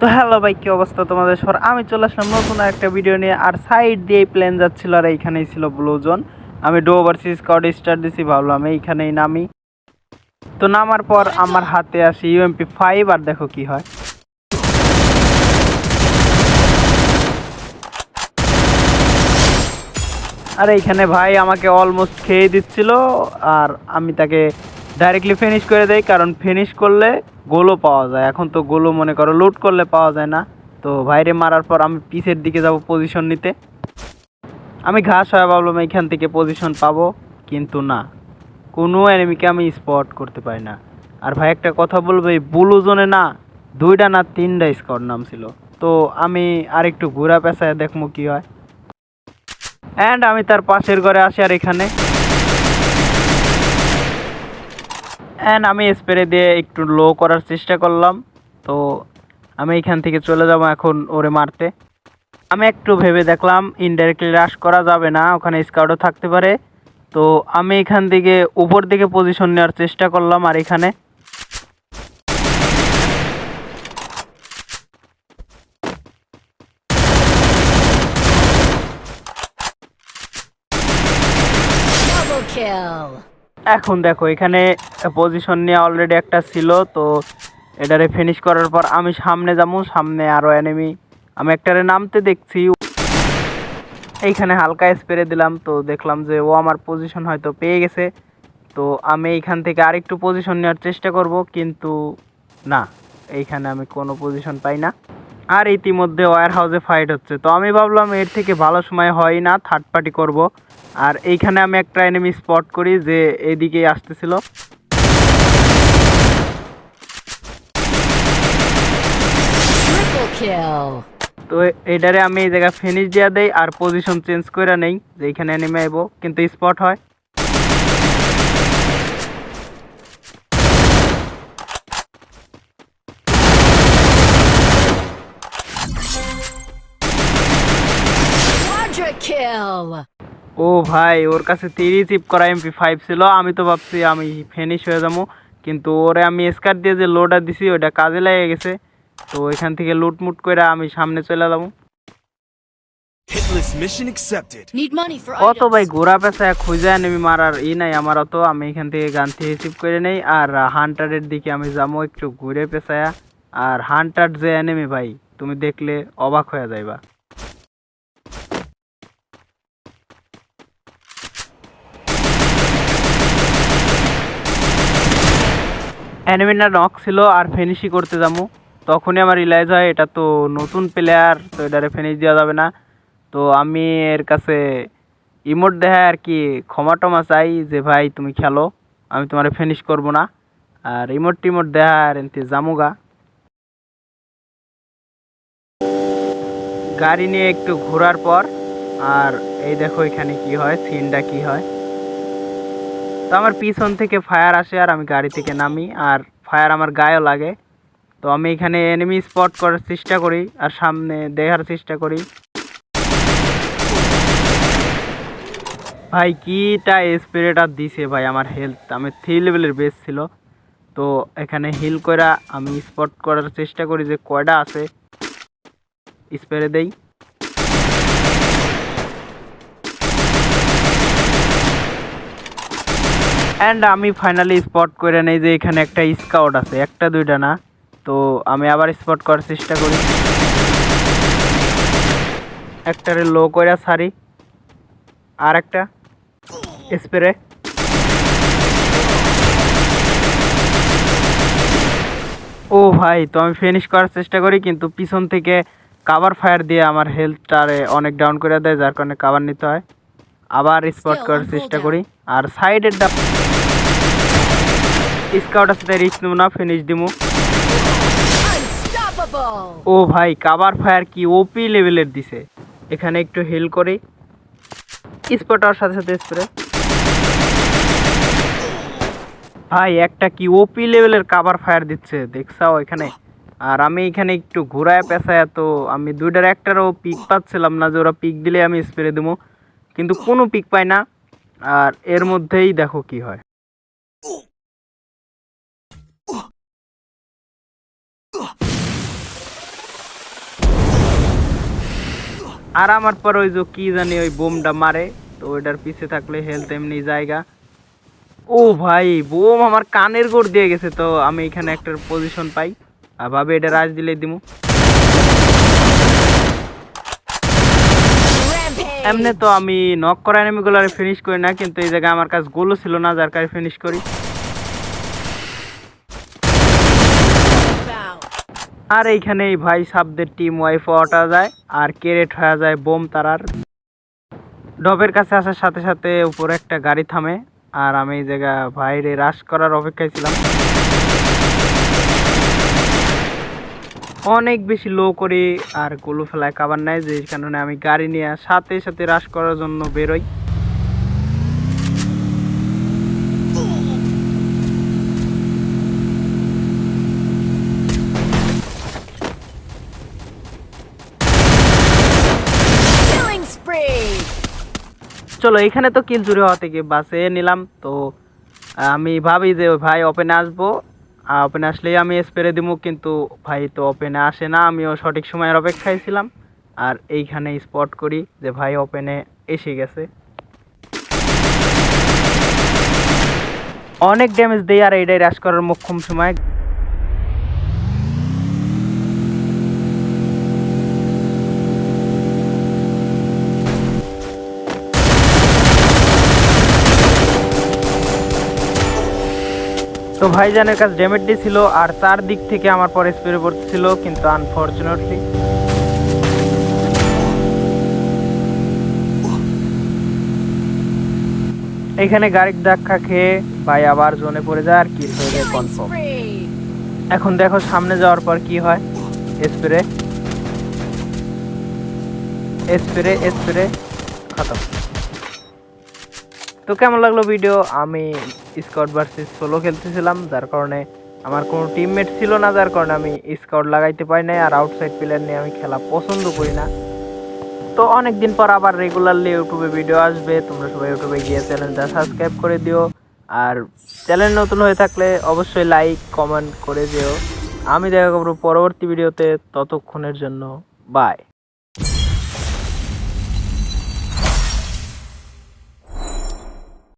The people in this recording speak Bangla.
তো হ্যালো ভাই, কি অবস্থা তোমাদের সবার? আমি চলে আসলাম নতুন একটা ভিডিও নিয়ে। আর সাইড দিয়ে প্লেন যাচ্ছিল আর এইখানেই ছিল ব্লু জোন। আমি ডো ভার্সেস স্কোয়াড স্টার্ট দিছি, ভাবলাম এইখানেই নামি। তো নামার পর আমার হাতে আসি UMP5, আর দেখো কি হয়। আর এইখানে ভাই আমাকে অলমোস্ট খেয়ে দিচ্ছিল, আর আমি তাকে ডাইরেক্টলি ফিনিশ করে দেই, কারণ ফিনিশ করলে গোলও পাওয়া যায়। এখন তো গোলও মনে করো লুট করলে পাওয়া যায় না। তো ভাইরে মারার পর আমি পিছের দিকে যাব পজিশন নিতে। আমি ঘাস হয়ে ভাবলাম এইখান থেকে পজিশন পাবো, কিন্তু না, কোনো এনিমিকে আমি স্পট করতে পারি না। আর ভাই একটা কথা বলবো, এই ব্লু জোনে না 2টা না 3টা স্কোয়াড নাম ছিল। তো আমি আরেকটু ঘোরা পেঁচায় দেখবো কি হয়। অ্যান্ড আমি তার পাশের ঘরে আসি, আর এখানে অ্যান্ড আমি স্প্রে দিয়ে একটু লো করার চেষ্টা করলাম। তো আমি এখান থেকে চলে যাব এখন ওরে মারতে। আমি একটু ভেবে দেখলাম ইনডাইরেক্টলি রাশ করা যাবে না, ওখানে স্কাউটও থাকতে পারে। তো আমি এখান থেকে উপর দিকে পজিশন নেওয়ার চেষ্টা করলাম। আর এখানে এখন দেখো এখানে পজিশন নিয়ে অলরেডি একটা ছিল। তো এটারে ফিনিশ করার পর আমি সামনে যাবো, সামনে আরও এনিমি। আমি একটারে নামতে দেখছি, এইখানে হালকা স্প্রে দিলাম। তো দেখলাম যে ও আমার পজিশন হয়তো পেয়ে গেছে। তো আমি এইখান থেকে আরেকটু পজিশন নেওয়ার চেষ্টা করব, কিন্তু না, এইখানে আমি কোনো পজিশন পাই না। আর ইতিমধ্যে ওয়্যার হাউসে ফাইট হচ্ছে। তো আমি ভাবলাম এর থেকে ভালো সময় হয় না, থার্ড পার্টি করব। আর এইখানে আমি একটা এনিমি স্পট করি যে এদিকেই আসতেছিল। তো এটারে আমি এই জায়গায় ফিনিশ দিয়ে দেই আর পজিশন চেঞ্জ করে নেই, যে এইখানে এনিমি আইবো, কিন্তু স্পট হয়। ও ভাই, ওর কাছে 3 চিপ করা MP5 ছিল। আমি তো ভাবছি আমি ফিনিশ হয়ে যাবো, কিন্তু ওরে আমি স্কার দিয়ে যে লোডটা দিছি ওটা কাজে লেগে গেছে। তো এখান থেকে লুটমুট করে আমি সামনে চলে যাবো। অত ভাই ঘোরা পেঁচা খুঁজে নেমি মারার নাই আমার অত। আমি এখান থেকে গান থেকে রিসিভ করে নেই, আর হান্টারের দিকে আমি যাবো একটু ঘুরে পেঁচায়া। আর হান্টার যে এনেমি ভাই, তুমি দেখলে অবাক হয়ে যাইবা। অ্যানিমিটা নক ছিল আর ফিনিশই করতে যাবো, তখনই আমার রিলাইজ হয় এটা তো নতুন প্লেয়ার, তো এটারে ফিনিশ দেওয়া যাবে না। তো আমি এর কাছে ইমোট দেখায় আর কি ক্ষমা টমা চাই, যে ভাই তুমি খেলো, আমি তোমার ফিনিশ করব না। আর ইমোট টিমোট দেখায় আর এনতে জামুগা। গাড়ি নিয়ে একটু ঘোরার পর, আর এই দেখো এখানে কি হয়, সিনটা কি হয়। তো আমার পিছন থেকে ফায়ার আসে আর আমি গাড়ি থেকে নামি, আর ফায়ার আমার গায়েও লাগে। তো আমি এখানে এনিমি স্পট করার চেষ্টা করি আর সামনে দেখার চেষ্টা করি। ভাই কিটা স্প্রেটা দিছে ভাই, আমার হেলথ আমি 3 লেভেলের বেস ছিল। তো এখানে হিল করা আমি স্পট করার চেষ্টা করি যে কয়টা আছে, স্প্রে দেই। অ্যান্ড আমি ফাইনালি স্পট করে নেই যে এখানে একটা স্কাউট আছে, একটা দুইটা না। তো আমি আবার স্পট করার চেষ্টা করি, একটারে লো করে সারি, আর একটা স্প্রে। ও ভাই, তো আমি ফিনিশ করার চেষ্টা করি, কিন্তু পিছন থেকে কাভার ফায়ার দিয়ে আমার হেলথটারে অনেক ডাউন করে দেয়, যার কারণে কাভার নিতে হয়। আবার স্পট করার চেষ্টা করি, আর সাইডের স্কাউট আছে তাই রিস্ক নেব না, ফিনিশ দিমু। ও ভাই, কাভার ফায়ার কি ওপি লেভেলের দিছে। এখানে একটু হিল করি, স্পট হওয়ার সাথে সাথে স্প্রে। ভাই একটা কি ওপি লেভেলের কাভার ফায়ার দিচ্ছে, দেখছাও এখানে। আর আমি এখানে একটু ঘোরায় পেঁচায়, তো আমি দুইটার একটারও পিক পাচ্ছিলাম না, যে ওরা পিক দিলে আমি স্প্রে দেবো, কিন্তু কোনো পিক পাই না। আর এর মধ্যেই দেখো কি হয়। আর আমার পর ওই যে কি জানি ওই বোমটা মারে, তো ওইটার পিছে থাকলে হেলথ এমনি জায়গা। ও ভাই বোম আমার কানের গোড় দিয়ে গেছে, তো আমি এখানে একটা পজিশন পাই আর ভাবে এটা রাজ দিলে দিমু। এমনি তো আমি নক করা এনিমিগুলো ফিনিশ করি না, কিন্তু এই জায়গায় আমার কাছে গোলও ছিল না যার কাছে ফিনিশ করি। আর এইখানেই ভাই সাবদের টিম ওয়াইফ হওয়াটা যায় আর কেরেট হয়ে যায় বোম তারার। ডবের কাছে আসার সাথে সাথে উপরে একটা গাড়ি থামে আর আমি এই জায়গা বাইরে রাশ করার অপেক্ষায় ছিলাম। অনেক বেশি লো করি আর গোলো ফেলায় কাবার নাই, যে কারণে আমি গাড়ি নিয়ে সাথে সাথে রাশ করার জন্য বেরোই। চলো এখানে তো কিল চুরি হওয়া থেকে বাসে নিলাম। তো আমি ভাবি যে ভাই ওপেনে আসবো, ওপেনে আসলেই আমি স্প্রে দিব, কিন্তু ভাই তো ওপেনে আসে না। আমিও সঠিক সময়ের অপেক্ষায় ছিলাম আর এইখানে স্পট করি যে ভাই ওপেনে এসে গেছে। অনেক ড্যামেজ দেই আর এইটাই রাশ করার মোক্ষম সময়। তো ভাইজানের কাছে ড্যামেজ ছিল আর তার দিক থেকে আমার পরে স্প্রে পড়ছিল, কিন্তু আনফরচুনেটলি এখানে গাড়ির ধাক্কা খেয়ে ভাই আবার জোনে পড়ে যায় আর কিল হয়ে যায় কনফার্ম। এখন দেখো সামনে যাওয়ার পর কি হয়। স্প্রে স্প্রে স্প্রে খতম। তো কেমন লাগলো ভিডিও? আমি স্কট ভার্সেস সোলো খেলতেছিলাম, যার কারণে আমার কোনো টিমমেট ছিল না, যার কারণে আমি স্কট লাগাইতে পারি নাই আর আউটসাইড প্লেয়ার নিয়ে আমি খেলা পছন্দ করি না। তো অনেকদিন পর আবার রেগুলারলি ইউটিউবে ভিডিও আসবে, তোমরা সবাই ইউটিউবে গিয়ে চ্যানেলটা সাবস্ক্রাইব করে দিও আর চ্যানেল নতুন হয়ে থাকলে অবশ্যই লাইক কমেন্ট করে দিও। আমি দেখা করবো পরবর্তী ভিডিওতে, ততক্ষণের জন্য বাই।